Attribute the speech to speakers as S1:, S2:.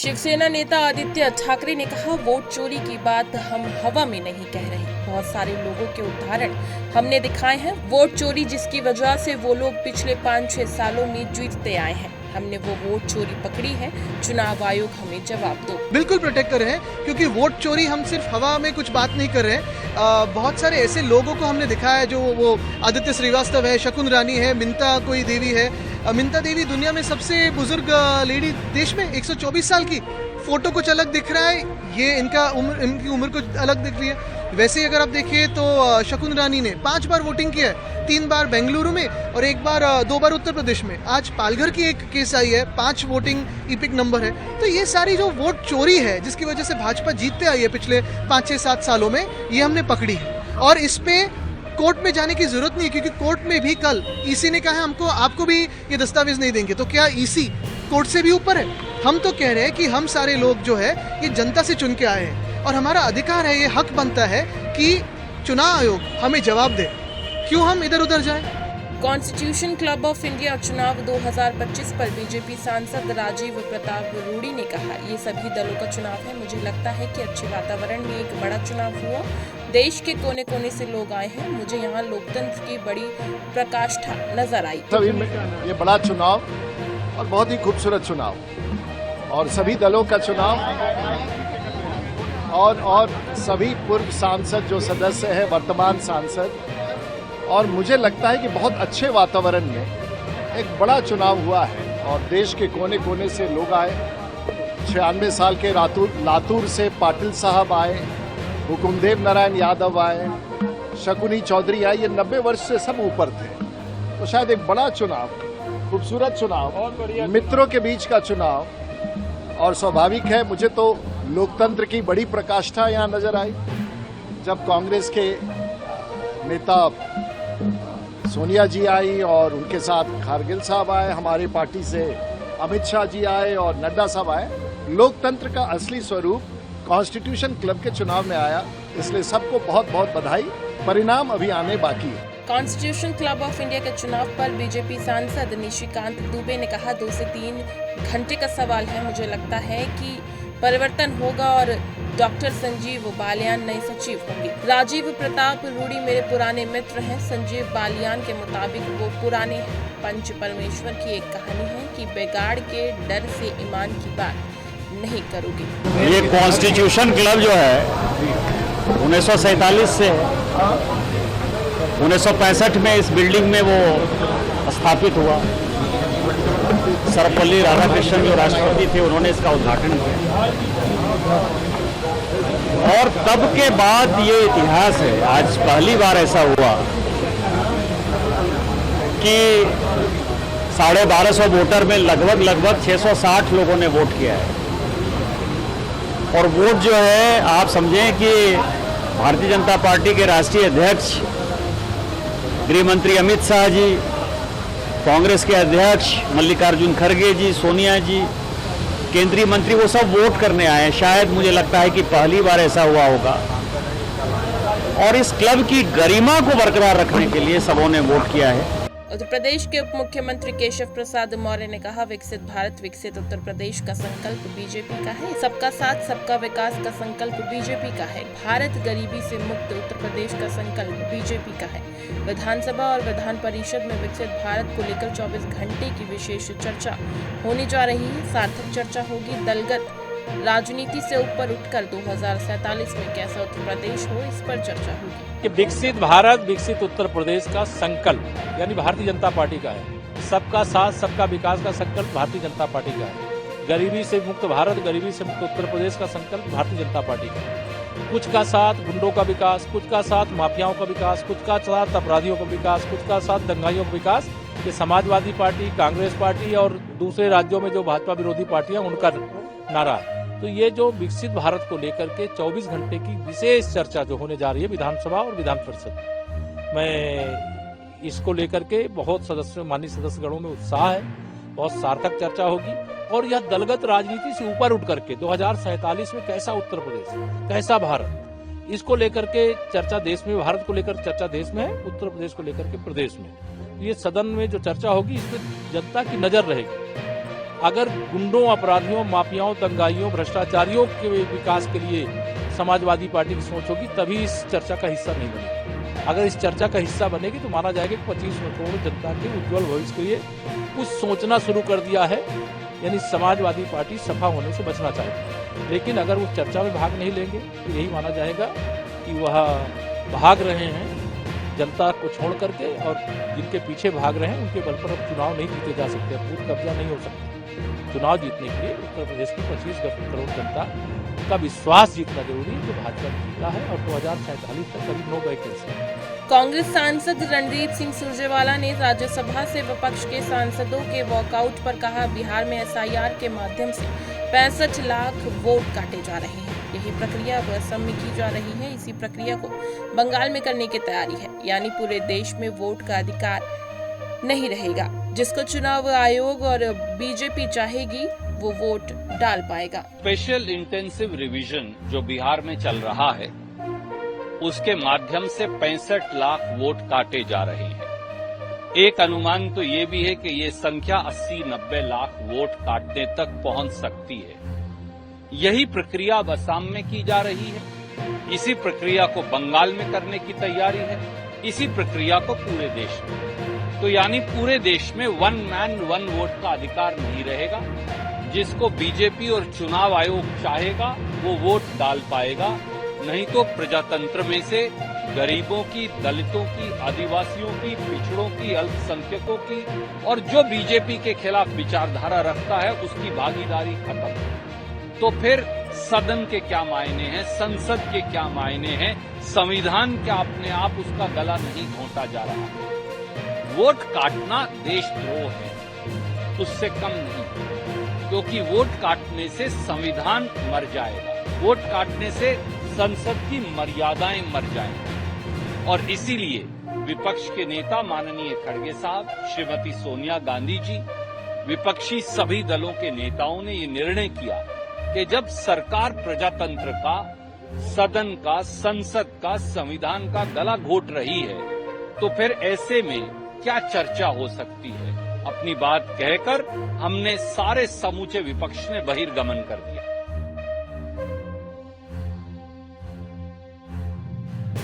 S1: शिवसेना नेता आदित्य ठाकरे ने कहा, वोट चोरी की बात हम हवा में नहीं कह रहे। बहुत सारे लोगों के उदाहरण हमने दिखाए हैं। वोट चोरी जिसकी वजह से वो लोग पिछले 5-6 सालों में जीतते आए हैं, हमने वो वोट चोरी पकड़ी है। चुनाव आयोग हमें जवाब दो।
S2: बिल्कुल प्रोटेक्ट कर रहे हैं, क्योंकि वोट चोरी हम सिर्फ हवा में कुछ बात नहीं कर रहे हैं। बहुत सारे ऐसे लोगों को हमने दिखाया है, जो वो आदित्य श्रीवास्तव है, शकुन रानी है, मिंता कोई देवी है। मिंता देवी दुनिया में सबसे बुजुर्ग लेडी देश में, 124 साल की। फोटो कुछ अलग दिख रहा है, ये इनकी उम्र कुछ अलग दिख रही है। वैसे ही अगर आप देखिए तो शकुन रानी ने 5 बार वोटिंग किया है, 3 बार बेंगलुरु में और 2 बार उत्तर प्रदेश में। आज पालघर की एक केस आई है, 5 वोटिंग इपिक नंबर है। तो ये सारी जो वोट चोरी है, जिसकी वजह से भाजपा जीतते आई है पिछले 5-6-7 सालों में, ये हमने पकड़ी है। और इस पे कोर्ट में जाने की जरूरत नहीं है, क्योंकि कोर्ट में भी कल ईसी ने कहा है आपको भी ये दस्तावेज नहीं देंगे। तो क्या ईसी कोर्ट से भी ऊपर है? हम तो कह रहे हैं कि हम सारे लोग जो है ये जनता से चुन के आए हैं और हमारा अधिकार है, ये हक बनता है कि चुनाव आयोग हमें जवाब दे। क्यों हम इधर उधर जाएं?
S1: कॉन्स्टिट्यूशन क्लब ऑफ इंडिया चुनाव 2025 पर बीजेपी सांसद राजीव प्रताप रूडी ने कहा, ये सभी दलों का चुनाव है। मुझे लगता है कि अच्छे वातावरण में एक बड़ा चुनाव हुआ। देश के कोने कोने से लोग आए हैं। मुझे यहाँ लोकतंत्र की बड़ी प्रकाष्ठा नजर आई।
S3: सभी में ये बड़ा चुनाव और बहुत ही खूबसूरत चुनाव और सभी दलों का चुनाव और सभी पूर्व सांसद जो सदस्य हैं, वर्तमान सांसद, और मुझे लगता है कि बहुत अच्छे वातावरण में एक बड़ा चुनाव हुआ है और देश के कोने कोने से लोग आए। 96 साल के लातूर से पाटिल साहब आए, हुकुमदेव नारायण यादव आए, शकुनी चौधरी आए। ये 90 वर्ष से सब ऊपर थे। तो शायद एक बड़ा चुनाव, खूबसूरत चुनाव, मित्रों के बीच का चुनाव, और स्वाभाविक है मुझे तो लोकतंत्र की बड़ी प्रकाष्ठा यहाँ नजर आई जब कांग्रेस के नेता सोनिया जी आई और उनके साथ खारगिल साहब आए, हमारी पार्टी से अमित शाह जी आए और नड्डा साहब आए। लोकतंत्र का असली स्वरूप कॉन्स्टिट्यूशन क्लब के चुनाव में आया, इसलिए सबको बहुत बहुत बधाई। परिणाम अभी आने बाकी है।
S1: कॉन्स्टिट्यूशन क्लब ऑफ इंडिया के चुनाव पर बीजेपी सांसद निशिकांत दुबे ने कहा, 2 से 3 घंटे का सवाल है। मुझे लगता है कि परिवर्तन होगा और डॉक्टर संजीव बालियान नए सचिव होंगे। राजीव प्रताप रूडी मेरे पुराने मित्र हैं। संजीव बालियान के मुताबिक वो पुराने हैं। पंच परमेश्वर की एक कहानी है कि बिगाड़ के डर से ईमान की बात नहीं करोगे।
S4: ये कॉन्स्टिट्यूशन क्लब जो है 1947 से है। 1965 में इस बिल्डिंग में वो स्थापित हुआ। सर्वपल्ली राधाकृष्णन जो राष्ट्रपति थे, उन्होंने इसका उद्घाटन किया और तब के बाद ये इतिहास है। आज पहली बार ऐसा हुआ कि 1250 वोटर में लगभग 660 लोगों ने वोट किया है। और वोट जो है, आप समझें कि भारतीय जनता पार्टी के राष्ट्रीय अध्यक्ष गृह मंत्री अमित शाह जी, कांग्रेस के अध्यक्ष मल्लिकार्जुन खड़गे जी, सोनिया जी, केंद्रीय मंत्री, वो सब वोट करने आए हैं। शायद मुझे लगता है कि पहली बार ऐसा हुआ होगा। और इस क्लब की गरिमा को बरकरार रखने के लिए सबों ने वोट किया है।
S1: उत्तर प्रदेश के उप मुख्यमंत्री केशव प्रसाद मौर्य ने कहा, विकसित भारत विकसित उत्तर प्रदेश का संकल्प बीजेपी का है। सबका साथ सबका विकास का संकल्प बीजेपी का है। भारत गरीबी से मुक्त उत्तर प्रदेश का संकल्प बीजेपी का है। विधानसभा और विधान परिषद में विकसित भारत को लेकर 24 घंटे की विशेष चर्चा होने जा रही है। सार्थक चर्चा होगी। दलगत राजनीति से ऊपर उठकर 2047 में कैसा उत्तर प्रदेश हो, इस पर चर्चा होगी।
S5: कि विकसित भारत विकसित उत्तर प्रदेश का संकल्प यानी भारतीय जनता पार्टी का है। सबका साथ सबका विकास का संकल्प भारतीय जनता पार्टी का है। गरीबी से मुक्त भारत, गरीबी से मुक्त उत्तर प्रदेश का संकल्प भारतीय जनता पार्टी का है। कुछ का साथ गुंडों का विकास, कुछ का साथ माफियाओं का विकास, कुछ का साथ अपराधियों का विकास, कुछ का साथ दंगाइयों का विकास। ये समाजवादी पार्टी, कांग्रेस पार्टी और दूसरे राज्यों में जो भाजपा विरोधी पार्टियां, उनका नारा है। तो ये जो विकसित भारत को लेकर के 24 घंटे की विशेष चर्चा जो होने जा रही है विधानसभा और विधान परिषद में, इसको लेकर के बहुत माननीय सदस्यगणों में उत्साह है। बहुत सार्थक चर्चा होगी और यह दलगत राजनीति से ऊपर उठ करके 2047 में कैसा उत्तर प्रदेश, कैसा भारत, इसको लेकर के चर्चा देश में, भारत को लेकर चर्चा देश में है, उत्तर प्रदेश को लेकर के प्रदेश में। ये सदन में जो चर्चा होगी, इसमें जनता की नजर रहेगी। अगर गुंडों, अपराधियों, माफियाओं, दंगाइयों, भ्रष्टाचारियों के विकास के लिए समाजवादी पार्टी की सोच होगी, तभी इस चर्चा का हिस्सा नहीं बनेगी। अगर इस चर्चा का हिस्सा बनेगी तो माना जाएगा कि 25 करोड़ जनता के उज्जवल भविष्य के लिए कुछ सोचना शुरू कर दिया है, यानी समाजवादी पार्टी सफा होने से बचना चाहती है। लेकिन अगर उस चर्चा में भाग नहीं लेंगे तो यही माना जाएगा कि वह भाग रहे हैं जनता को छोड़ करके, और जिनके पीछे भाग रहे हैं उनके बल पर अब चुनाव नहीं जीते जा सकते, बूथ कब्जा नहीं हो सकता। चुनाव जीतने के लिए उत्तर प्रदेश की 25 करोड़ जनता का विश्वास जीतना जरूरी है, जो भाजपा जीता है, और 2047 तक करीब 9 वैकेंसी।
S1: कांग्रेस सांसद रणदीप सिंह सुरजेवाला ने राज्यसभा से विपक्ष के सांसदों के वॉकआउट पर कहा, बिहार में एसआईआर के माध्यम से 65 लाख वोट काटे जा रहे हैं। यही प्रक्रिया अब असम में की जा रही है। इसी प्रक्रिया को बंगाल में करने की तैयारी है, यानी पूरे देश में वोट का अधिकार नहीं रहेगा। जिसको चुनाव आयोग और बीजेपी चाहेगी वो वोट डाल पाएगा।
S6: स्पेशल इंटेंसिव रिवीजन जो बिहार में चल रहा है, उसके माध्यम से 65 लाख वोट काटे जा रहे हैं। एक अनुमान तो ये भी है कि ये संख्या 80-90 लाख वोट काटने तक पहुंच सकती है। यही प्रक्रिया अब असम में की जा रही है। इसी प्रक्रिया को बंगाल में करने की तैयारी है। इसी प्रक्रिया को पूरे देश में, तो यानी पूरे देश में 1 मैन 1 वोट का अधिकार नहीं रहेगा। जिसको बीजेपी और चुनाव आयोग चाहेगा वो वोट डाल पाएगा, नहीं तो प्रजातंत्र में से गरीबों की, दलितों की, आदिवासियों की, पिछड़ों की, अल्पसंख्यकों की और जो बीजेपी के खिलाफ विचारधारा रखता है उसकी भागीदारी खत्म। तो फिर सदन के क्या मायने हैं, संसद के क्या मायने हैं, संविधान क्या अपने आप उसका गला नहीं घोंटा जा रहा। वोट काटना देशद्रोह है, उससे कम नहीं, क्योंकि वोट काटने से संविधान मर जाएगा, वोट काटने से संसद की मर्यादाएं मर जाएंगी। और इसीलिए विपक्ष के नेता माननीय खड़गे साहब, श्रीमती सोनिया गांधी जी, विपक्षी सभी दलों के नेताओं ने ये निर्णय किया कि जब सरकार प्रजातंत्र का, सदन का, संसद का, संविधान का गला घोट रही है, तो फिर ऐसे में क्या चर्चा हो सकती है। अपनी बात कहकर हमने सारे समूचे विपक्ष ने बहिर्गमन कर दिया।